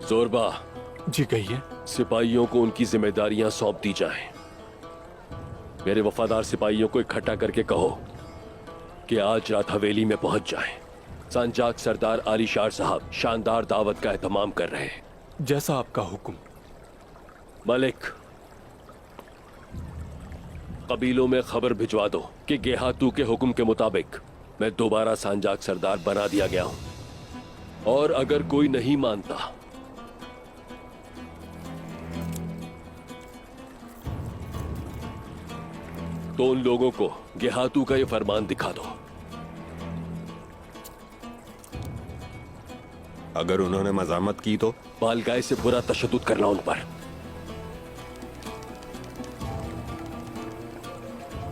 जोरबा, जी कहिए। सिपाहियों को उनकी जिम्मेदारियां सौंप दी जाएं। मेरे वफादार सिपाहियों को इकट्ठा करके कहो कि आज रात हवेली में पहुंच जाएं। संजाक सरदार आलीशार साहब शानदार दावत का एहतमाम कर रहे हैं। जैसा आपका हुक्म। मलिक, कबीलों में खबर भिजवा दो कि गेहातू के हुक्म के मुताबिक मैं दोबारा सांजाक सरदार बना दिया गया हूं। और अगर कोई नहीं मानता तो उन लोगों को गेहातू का ये फरमान दिखा दो। अगर उन्होंने मजामत की तो बालगाय से बुरा तशद्दुद करना उन पर।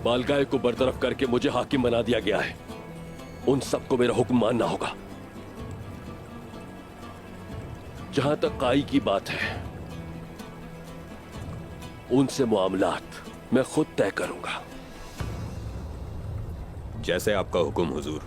बालगाय को बरतरफ करके मुझे हाकिम बना दिया गया है। उन सबको मेरा हुक्म मानना होगा। जहां तक काई की बात है, उनसे मामलात मैं खुद तय करूंगा। जैसे आपका हुक्म हुजूर।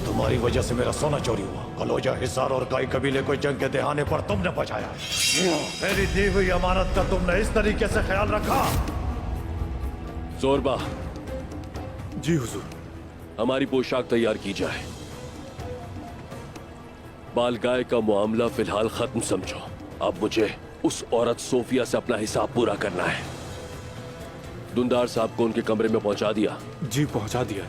तुम्हारी वजह से मेरा सोना चोरी हुआ। कलोजा, हिसार और गाय कबीले को जंग के दहाने पर तुमने बचाया। मेरी दी हुई अमानत का तुमने इस तरीके से ख्याल रखा। जोरबा, जी हुजूर। हमारी पोशाक तैयार की जाए। बालगाय का मामला फिलहाल खत्म समझो। अब मुझे उस औरत सोफिया से अपना हिसाब पूरा करना है। दुंदार साहब को उनके कमरे में पहुंचा दिया? जी पहुंचा दिया।